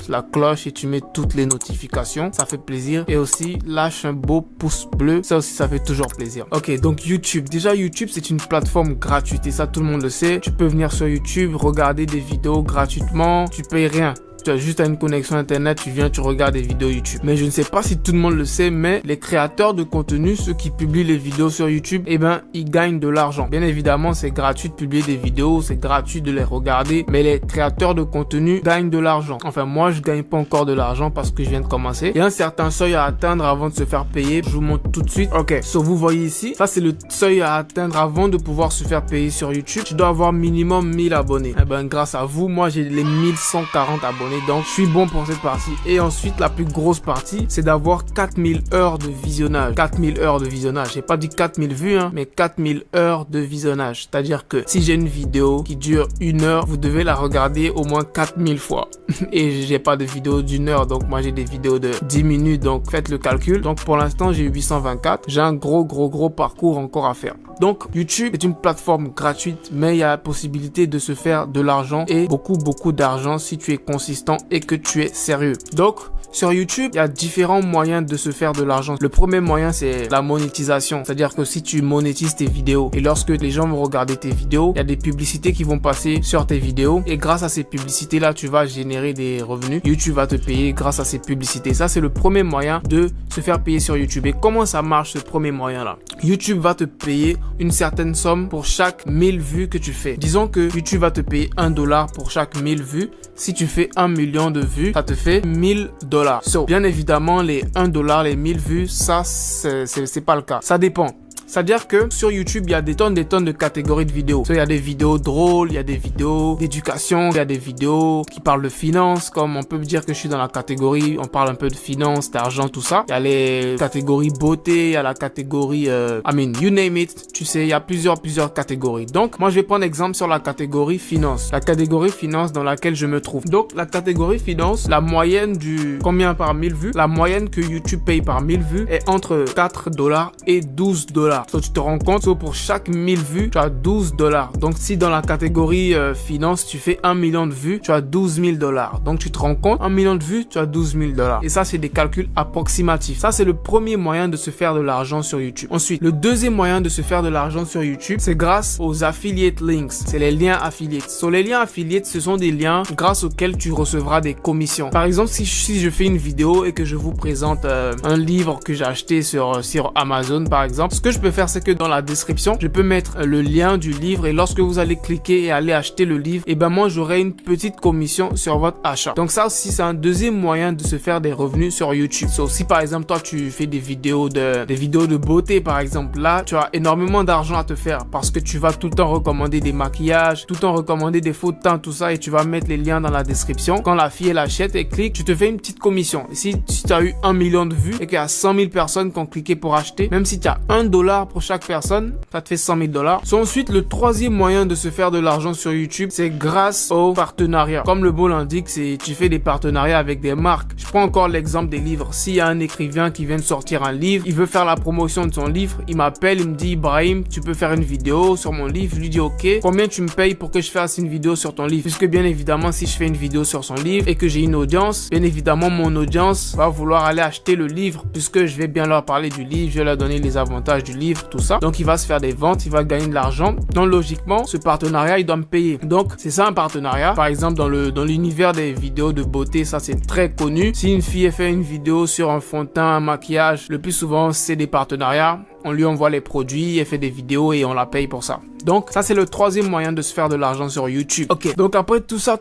la cloche et tu mets toutes les notifications. Ça fait plaisir. Et aussi, lâche un beau pouce bleu. Ça aussi, ça fait toujours plaisir. Ok, donc YouTube. Déjà, YouTube, c'est une plateforme gratuite et ça, tout le monde le sait. Tu peux venir sur YouTube, regarder des vidéos gratuitement. Tu payes rien. Tu as juste une connexion internet, tu viens, tu regardes des vidéos YouTube. Mais je ne sais pas si tout le monde le sait, mais les créateurs de contenu, ceux qui publient les vidéos sur YouTube, eh ben, ils gagnent de l'argent. Bien évidemment, c'est gratuit de publier des vidéos, c'est gratuit de les regarder, mais les créateurs de contenu gagnent de l'argent. Enfin, moi, je gagne pas encore de l'argent parce que je viens de commencer. Il y a un certain seuil à atteindre avant de se faire payer. Je vous montre tout de suite. Ok, so vous voyez ici, ça c'est le seuil à atteindre avant de pouvoir se faire payer sur YouTube. Tu dois avoir minimum 1000 abonnés. Eh ben, grâce à vous, moi, j'ai les 1140 abonnés. Donc, je suis bon pour cette partie. Et ensuite, la plus grosse partie, c'est d'avoir 4000 heures de visionnage. 4000 heures de visionnage. J'ai pas dit 4000 vues, hein, mais 4000 heures de visionnage. C'est-à-dire que si j'ai une vidéo qui dure 1 heure, vous devez la regarder au moins 4000 fois. Et j'ai pas de vidéo d'1 heure. Donc, moi, j'ai des vidéos de 10 minutes. Donc, faites le calcul. Donc, pour l'instant, j'ai 824. J'ai un gros parcours encore à faire. Donc, YouTube est une plateforme gratuite, mais il y a la possibilité de se faire de l'argent et beaucoup d'argent si tu es consistant et que tu es sérieux. Donc, sur YouTube, il y a différents moyens de se faire de l'argent. Le premier moyen, c'est la monétisation. C'est-à-dire que si tu monétises tes vidéos et lorsque les gens vont regarder tes vidéos, il y a des publicités qui vont passer sur tes vidéos et grâce à ces publicités-là, tu vas générer des revenus. YouTube va te payer grâce à ces publicités. Ça, c'est le premier moyen de se faire payer sur YouTube. Et comment ça marche, ce premier moyen-là? YouTube va te payer une certaine somme pour chaque 1000 vues que tu fais. Disons que YouTube va te payer $1 pour chaque 1000 vues. Si tu fais 1 million de vues, ça te fait $1000. So, bien évidemment, les $1, les 1000 vues, ça, c'est pas le cas. Ça dépend. C'est-à-dire que sur YouTube, il y a des tonnes de catégories de vidéos. Il y a des vidéos drôles, il y a des vidéos d'éducation, il y a des vidéos qui parlent de finance, comme on peut dire que je suis dans la catégorie, on parle un peu de finance, d'argent, tout ça. Il y a les catégories beauté, il y a la catégorie, you name it. Tu sais, il y a plusieurs catégories. Donc, moi, je vais prendre exemple sur la catégorie finance. La catégorie finance dans laquelle je me trouve. Donc, la catégorie finance, la moyenne du combien par 1000 vues, la moyenne que YouTube paye par 1000 vues est entre $4 et $12. So, tu te rends compte, pour chaque 1000 vues, tu as $12. Donc, si dans la catégorie finance, tu fais 1 million de vues, tu as $12 000. Donc, tu te rends compte, 1 million de vues, tu as $12 000. Et ça, c'est des calculs approximatifs. Ça, c'est le premier moyen de se faire de l'argent sur YouTube. Ensuite, le deuxième moyen de se faire de l'argent sur YouTube, c'est grâce aux affiliate links. C'est les liens affiliates. So, les liens affiliates, ce sont des liens grâce auxquels tu recevras des commissions. Par exemple, si je fais une vidéo et que je vous présente un livre que j'ai acheté sur Amazon, par exemple, ce que je peux faire, c'est que dans la description, je peux mettre le lien du livre et lorsque vous allez cliquer et aller acheter le livre, et ben moi j'aurai une petite commission sur votre achat. Donc ça aussi, c'est un deuxième moyen de se faire des revenus sur YouTube. So, si par exemple toi tu fais des vidéos de beauté par exemple, là tu as énormément d'argent à te faire parce que tu vas tout le temps recommander des maquillages, tout le temps recommander des faux de teint, tout ça, et tu vas mettre les liens dans la description. Quand la fille elle achète et clique, tu te fais une petite commission. Et si tu as eu 1 million de vues et qu'il y a 100 000 personnes qui ont cliqué pour acheter, même si tu as $1 pour chaque personne, ça te fait 100 000 $. So, ensuite, le troisième moyen de se faire de l'argent sur YouTube, c'est grâce aux partenariats. Comme le mot l'indique, c'est tu fais des partenariats avec des marques. Je prends encore l'exemple des livres. S'il y a un écrivain qui vient de sortir un livre, il veut faire la promotion de son livre, il m'appelle, il me dit Ibrahim, tu peux faire une vidéo sur mon livre. Je lui dis ok, combien tu me payes pour que je fasse une vidéo sur ton livre? Puisque bien évidemment, si je fais une vidéo sur son livre et que j'ai une audience, bien évidemment mon audience va vouloir aller acheter le livre puisque je vais bien leur parler du livre, je vais leur donner les avantages du livre, tout ça. Donc il va se faire des ventes, il va gagner de l'argent. Donc logiquement, ce partenariat, il doit me payer. Donc c'est ça un partenariat. Par exemple, dans l'univers des vidéos de beauté, ça c'est très connu. Si une fille fait une vidéo sur un fond de teint, un maquillage, le plus souvent c'est des partenariats. On lui envoie les produits, elle fait des vidéos et on la paye pour ça. Donc, ça, c'est le troisième moyen de se faire de l'argent sur YouTube. Ok, donc après tout ça,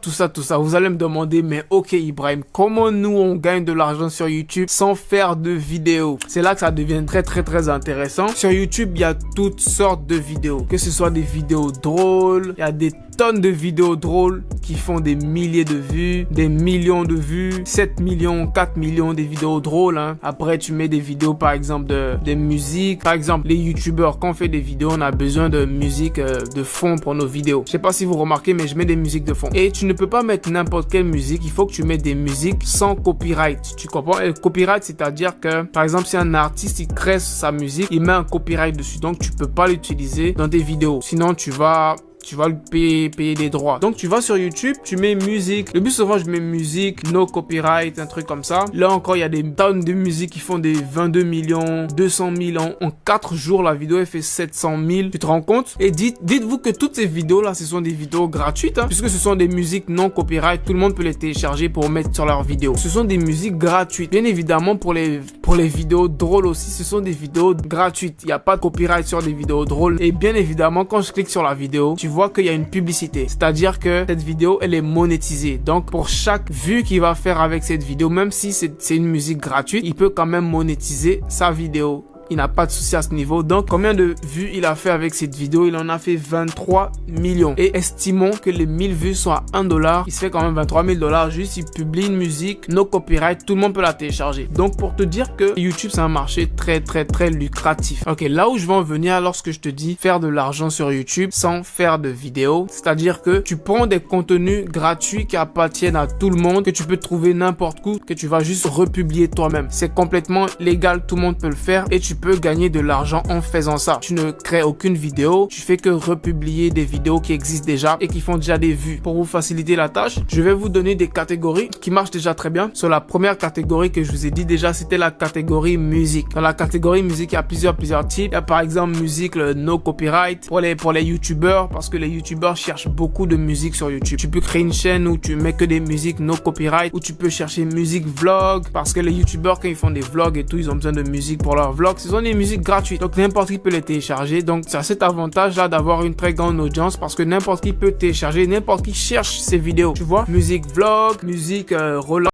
vous allez me demander, mais ok Ibrahim, comment nous on gagne de l'argent sur YouTube sans faire de vidéos? C'est là que ça devient très intéressant. Sur YouTube, il y a toutes sortes de vidéos. Que ce soit des vidéos drôles, il y a des tonnes de vidéos drôles qui font des milliers de vues, des millions de vues, 7 millions, 4 millions, des vidéos drôles. Hein. Après, tu mets des vidéos, par exemple, de musique. Par exemple, les youtubeurs, quand on fait des vidéos, on a besoin de musique de fond pour nos vidéos. Je sais pas si vous remarquez, mais je mets des musiques de fond. Et tu ne peux pas mettre n'importe quelle musique. Il faut que tu mettes des musiques sans copyright. Tu comprends? Et le copyright, c'est-à-dire que, par exemple, si un artiste, il crée sa musique, il met un copyright dessus. Donc, tu peux pas l'utiliser dans tes vidéos. Sinon, tu vas tu vas payer des droits. Donc tu vas sur YouTube, tu mets musique. Le plus souvent je mets musique, no copyright, un truc comme ça. Là encore il y a des tonnes de musique qui font des 22 millions, 200 000 en 4 jours. La vidéo elle fait 700 000. Tu te rends compte? Et dites-vous que toutes ces vidéos là, ce sont des vidéos gratuites, hein, puisque ce sont des musiques non copyright. Tout le monde peut les télécharger pour mettre sur leurs vidéos. Ce sont des musiques gratuites. Bien évidemment pour les vidéos drôles aussi, ce sont des vidéos gratuites. Il n'y a pas de copyright sur des vidéos drôles. Et bien évidemment quand je clique sur la vidéo, tu vois qu'il y a une publicité. C'est-à-dire que cette vidéo elle est monétisée. Donc pour chaque vue qu'il va faire avec cette vidéo, même si c'est une musique gratuite, il peut quand même monétiser sa vidéo. Il n'a pas de souci à ce niveau. Donc, combien de vues il a fait avec cette vidéo? Il en a fait 23 millions. Et estimons que les 1000 vues soient à $1. Il se fait quand même 23 000 $. Juste, il publie une musique, no copyright. Tout le monde peut la télécharger. Donc, pour te dire que YouTube, c'est un marché très lucratif. Ok, là où je vais en venir lorsque je te dis faire de l'argent sur YouTube sans faire de vidéos. C'est-à-dire que tu prends des contenus gratuits qui appartiennent à tout le monde, que tu peux trouver n'importe où, que tu vas juste republier toi-même. C'est complètement légal. Tout le monde peut le faire. Et tu peux gagner de l'argent en faisant ça. Tu ne crées aucune vidéo, tu fais que republier des vidéos qui existent déjà et qui font déjà des vues. Pour vous faciliter la tâche, je vais vous donner des catégories qui marchent déjà très bien. Sur la première catégorie que je vous ai dit déjà, c'était la catégorie musique. Dans la catégorie musique, il y a plusieurs types. Il y a par exemple musique, le no copyright pour les youtubeurs, parce que les youtubeurs cherchent beaucoup de musique sur YouTube. Tu peux créer une chaîne où tu mets que des musiques no copyright, ou tu peux chercher musique vlog, parce que les youtubeurs quand ils font des vlogs et tout, ils ont besoin de musique pour leurs vlogs. Ce sont des musiques gratuites, donc n'importe qui peut les télécharger. Donc ça a cet avantage là d'avoir une très grande audience, parce que n'importe qui peut télécharger, n'importe qui cherche ces vidéos, tu vois, musique vlog, musique roll.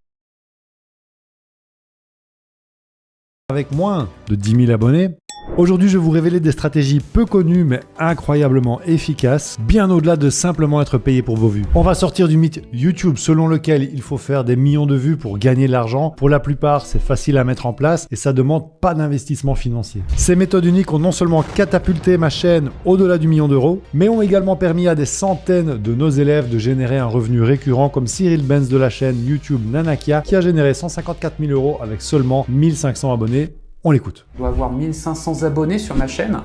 Avec moins de 10 000 abonnés. Aujourd'hui, je vais vous révéler des stratégies peu connues mais incroyablement efficaces, bien au-delà de simplement être payé pour vos vues. On va sortir du mythe YouTube selon lequel il faut faire des millions de vues pour gagner de l'argent. Pour la plupart, c'est facile à mettre en place et ça demande pas d'investissement financier. Ces méthodes uniques ont non seulement catapulté ma chaîne au-delà du million d'euros, mais ont également permis à des centaines de nos élèves de générer un revenu récurrent, comme Cyril Benz de la chaîne YouTube Nanakia qui a généré 154 000 € avec seulement 1500 abonnés. On l'écoute. Je dois avoir 1500 abonnés sur ma chaîne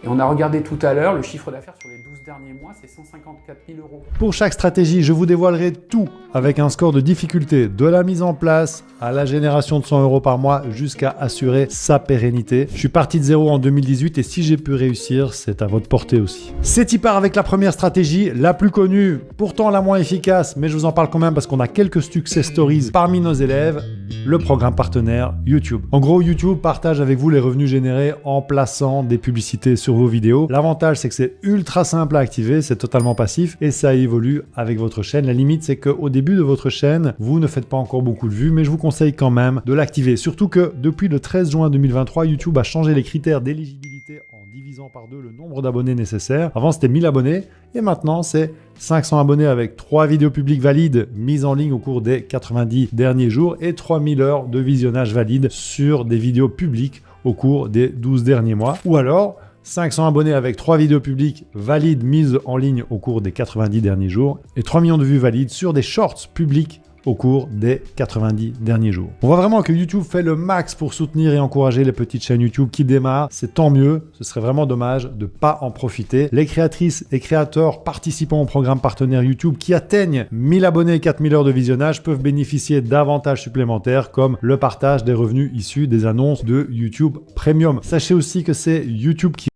et on a regardé tout à l'heure le chiffre d'affaires sur les 12 derniers mois, c'est 154 000 €. Pour chaque stratégie, je vous dévoilerai tout avec un score de difficulté de la mise en place à la génération de 100 € par mois jusqu'à assurer sa pérennité. Je suis parti de zéro en 2018 et si j'ai pu réussir, c'est à votre portée aussi. C'est y part avec la première stratégie, la plus connue, pourtant la moins efficace, mais je vous en parle quand même parce qu'on a quelques success stories parmi nos élèves. Le programme partenaire YouTube. En gros, YouTube partage avec vous les revenus générés en plaçant des publicités sur vos vidéos. L'avantage, c'est que c'est ultra simple à activer, c'est totalement passif et ça évolue avec votre chaîne. La limite, c'est qu'au début de votre chaîne, vous ne faites pas encore beaucoup de vues, mais je vous conseille quand même de l'activer. Surtout que depuis le 13 juin 2023, YouTube a changé les critères d'éligibilité en divisant par 2 le nombre d'abonnés nécessaires. Avant, c'était 1000 abonnés et maintenant, c'est 500 abonnés avec 3 vidéos publiques valides mises en ligne au cours des 90 derniers jours et 3000 heures de visionnage valides sur des vidéos publiques au cours des 12 derniers mois. Ou alors 500 abonnés avec 3 vidéos publiques valides mises en ligne au cours des 90 derniers jours et 3 millions de vues valides sur des shorts publics au cours des 90 derniers jours. On voit vraiment que YouTube fait le max pour soutenir et encourager les petites chaînes YouTube qui démarrent. C'est tant mieux. Ce serait vraiment dommage de ne pas en profiter. Les créatrices et créateurs participant au programme partenaire YouTube qui atteignent 1000 abonnés et 4000 heures de visionnage peuvent bénéficier d'avantages supplémentaires comme le partage des revenus issus des annonces de YouTube Premium. Sachez aussi que c'est YouTube qui